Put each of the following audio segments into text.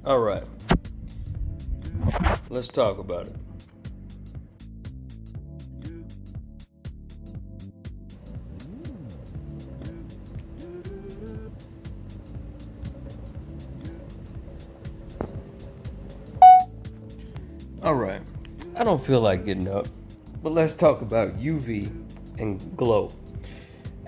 All right, let's talk about it. All right, I don't feel like getting up, but let's talk about UV and glow.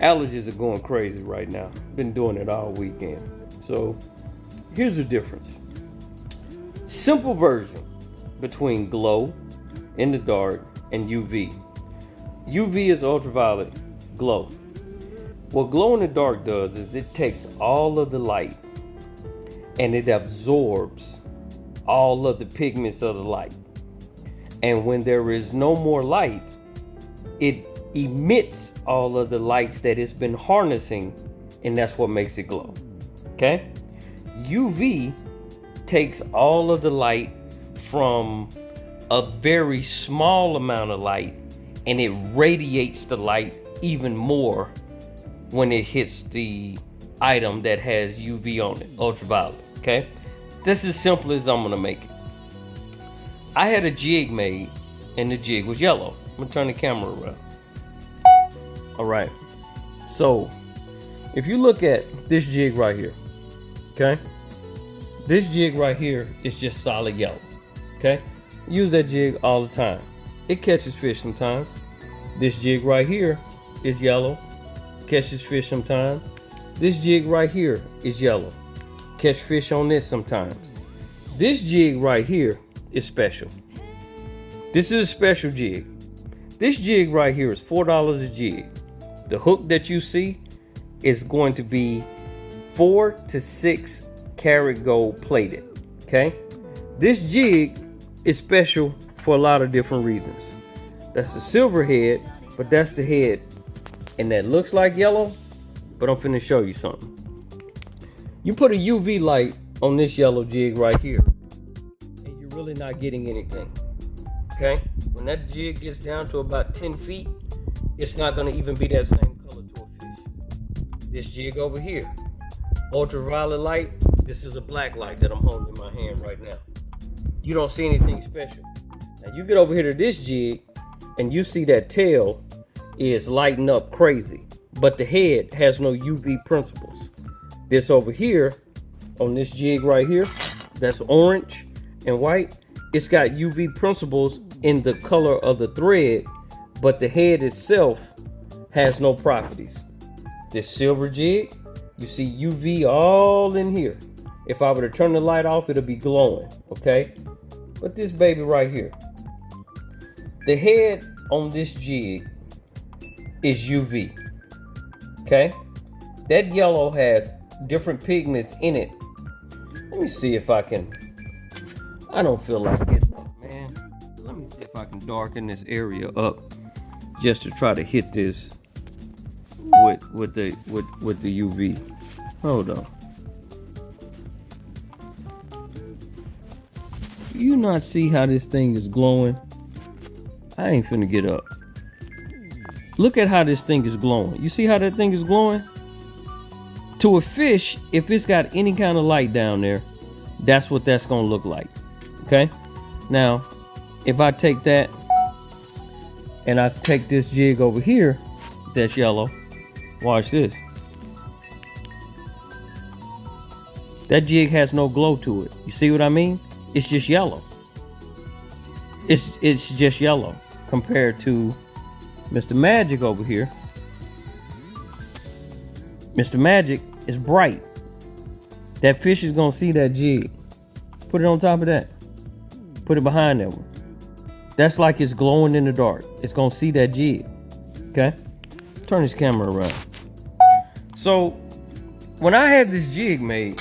Allergies are going crazy right now. Been doing it all weekend. So here's the difference. Simple version between glow in the dark and UV. UV is ultraviolet glow. What glow in the dark does is it takes all of the light and it absorbs all of the pigments of the light. And when there is no more light, it emits all of the lights that it's been harnessing, and that's what makes it glow. Okay? UV takes all of the light from a very small amount of light and it radiates the light even more when it hits the item that has UV on it, ultraviolet. Okay? This is as simple as I'm gonna make it. I had a jig made and the jig was yellow. I'm gonna turn the camera around. All right. So if you look at this jig right here, okay? This jig right here is just solid yellow, okay? Use that jig all the time. It catches fish sometimes. This jig right here is yellow, catches fish sometimes. This jig right here is yellow, catch fish on this sometimes. This jig right here is special. This is a special jig. This jig right here is $4 a jig. The hook that you see is going to be 4 to 6 karat gold plated. Okay? This jig is special for a lot of different reasons. That's the silver head, but that's the head. And that looks like yellow, but I'm finna show you something. You put a UV light on this yellow jig right here, and you're really not getting anything. Okay? When that jig gets down to about 10 feet, it's not gonna even be that same color to a fish. This jig over here, ultraviolet light, this is a black light that I'm holding in my hand right now. You don't see anything special. Now you get over here to this jig and you see that tail is lighting up crazy, but the head has no UV principles. This over here, on this jig right here, that's orange and white, it's got UV principles in the color of the thread, but the head itself has no properties. This silver jig, you see UV all in here. If I were to turn the light off, it'll be glowing, okay? But this baby right here, the head on this jig is UV, okay? That yellow has different pigments in it. Let me see if I can, I don't feel like getting up, man. Let me see if I can darken this area up just to try to hit this with the UV. Hold on. Do you not see how this thing is glowing? I ain't finna get up. Look at how this thing is glowing. You see how that thing is glowing? To a fish, if it's got any kind of light down there, that's what that's gonna look like. Okay? Now, if I take that and I take this jig over here that's yellow, watch this. That jig has no glow to it. You see what I mean? It's just yellow. It's just yellow compared to Mr. Magic over here. Mr. Magic is bright. That fish is gonna see that jig. Put it on top of that. Put it behind that one. That's like it's glowing in the dark. It's gonna see that jig. Okay? Turn this camera around. So when I had this jig made,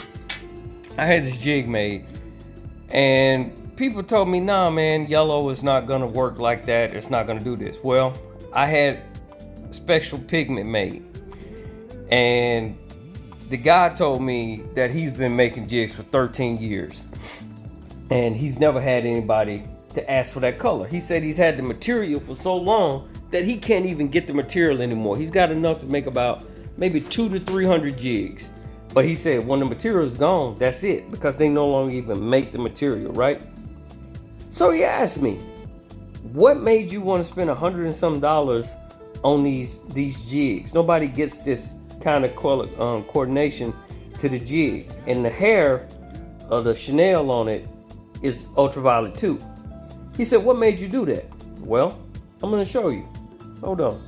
and people told me, nah man, yellow is not gonna work like that. It's not gonna do this. Well, I had special pigment made, and the guy told me that he's been making jigs for 13 years and he's never had anybody to ask for that color. He said he's had the material for so long that he can't even get the material anymore. He's got enough to make about maybe 200 to 300 jigs, But he said when the material is gone, that's it, because they no longer even make the material, right? So he asked me, what made you want to spend $100 and some on these jigs? Nobody gets this kind of coordination to the jig, and the hair of the Chanel on it is ultraviolet too. He said, what made you do that? Well, I'm going to show you. Hold on.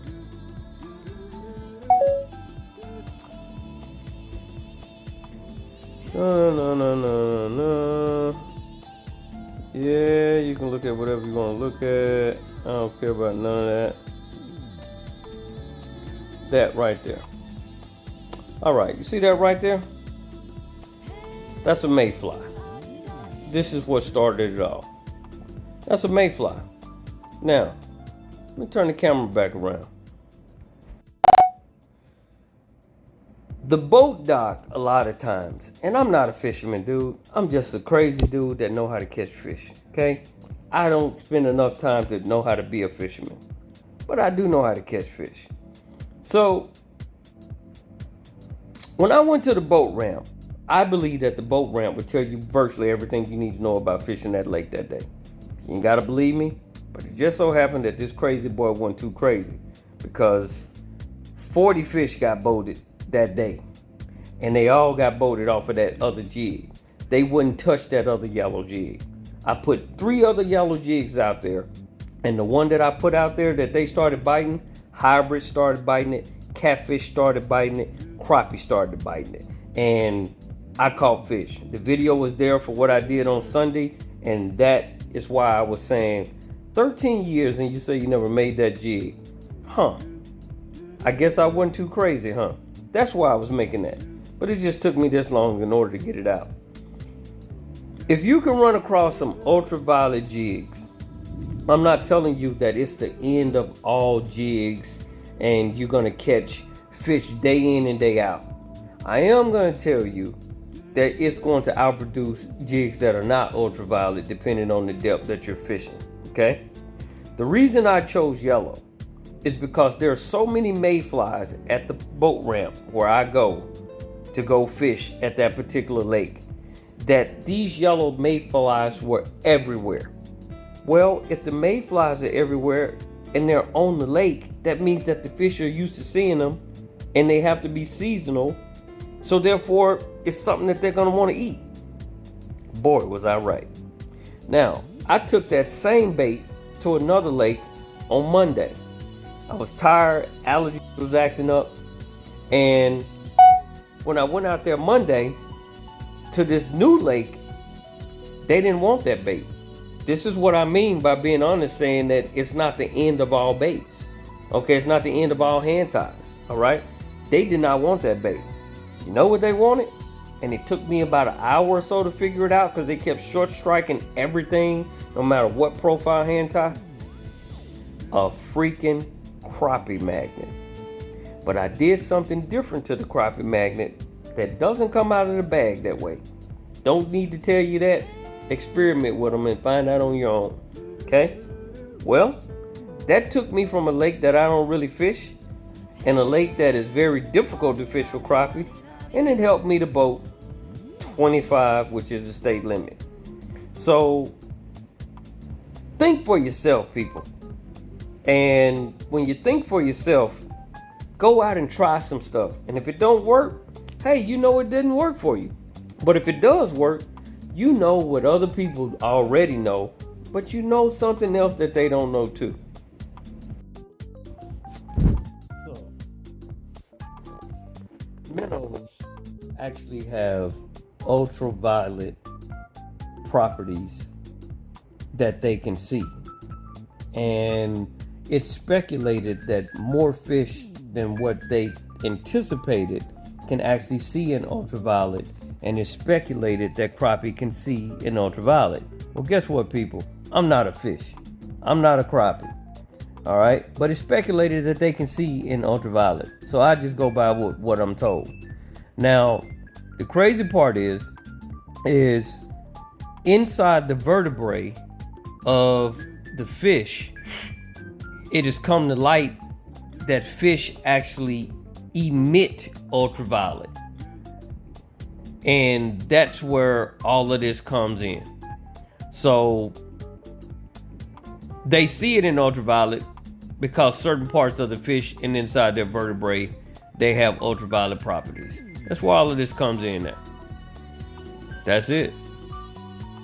No. Yeah, you can look at whatever you want to look at. I don't care about none of that. That right there. All right, you see that right there? That's a mayfly. This is what started it all. That's a mayfly. Now, let me turn the camera back around. The boat dock, a lot of times, and I'm not a fisherman, dude. I'm just a crazy dude that know how to catch fish, okay? I don't spend enough time to know how to be a fisherman, but I do know how to catch fish. So, when I went to the boat ramp, I believe that the boat ramp would tell you virtually everything you need to know about fishing that lake that day. You ain't gotta believe me, but it just so happened that this crazy boy wasn't too crazy, because 40 fish got boated that day, and they all got boated off of that other jig. They wouldn't touch that other yellow jig. I put 3 other yellow jigs out there, and the one that I put out there that they started biting, hybrid started biting it, catfish started biting it, crappie started biting it, and I caught fish. The video was there for what I did on Sunday, and that is why I was saying 13 years and you say you never made that jig. Huh. I guess I wasn't too crazy, huh? That's why I was making that. But it just took me this long in order to get it out. If you can run across some ultraviolet jigs, I'm not telling you that it's the end of all jigs and you're going to catch fish day in and day out. I am going to tell you that it's going to outproduce jigs that are not ultraviolet depending on the depth that you're fishing, okay? The reason I chose yellow is because there are so many mayflies at the boat ramp where I go to go fish at that particular lake that these yellow mayflies were everywhere. Well, if the mayflies are everywhere and they're on the lake, that means that the fish are used to seeing them and they have to be seasonal. So therefore, it's something that they're gonna wanna eat. Boy, was I right. Now, I took that same bait to another lake on Monday. I was tired, allergy was acting up, and when I went out there Monday to this new lake, they didn't want that bait. This is what I mean by being honest, saying that it's not the end of all baits. Okay, it's not the end of all hand ties, all right? They did not want that bait. You know what they wanted? And it took me about an hour or so to figure it out because they kept short striking everything, no matter what profile hand tie. A freaking crappie magnet. But I did something different to the crappie magnet that doesn't come out of the bag that way. Don't need to tell you that. Experiment with them and find out on your own. Okay? Well, that took me from a lake that I don't really fish and a lake that is very difficult to fish for crappie, and it helped me to boat 25, which is the state limit. So think for yourself, people. And when you think for yourself, go out and try some stuff. And if it don't work, hey, you know it didn't work for you. But if it does work, you know what other people already know, but you know something else that they don't know too. So, minnows actually have ultraviolet properties that they can see. And it's speculated that more fish than what they anticipated can actually see in ultraviolet, and it's speculated that crappie can see in ultraviolet. Well, guess what, people? I'm not a fish. I'm not a crappie. All right? But it's speculated that they can see in ultraviolet. So I just go by what I'm told. Now, the crazy part is inside the vertebrae of the fish, it has come to light that fish actually emit ultraviolet. And that's where all of this comes in. So they see it in ultraviolet because certain parts of the fish and inside their vertebrae, they have ultraviolet properties. That's where all of this comes in at. That's it.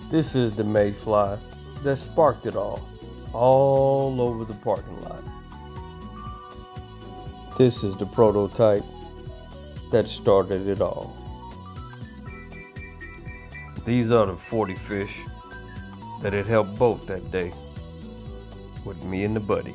This is the mayfly that sparked it all over the parking lot. This is the prototype that started it all. These are the 40 fish that had helped boat that day with me and the buddy.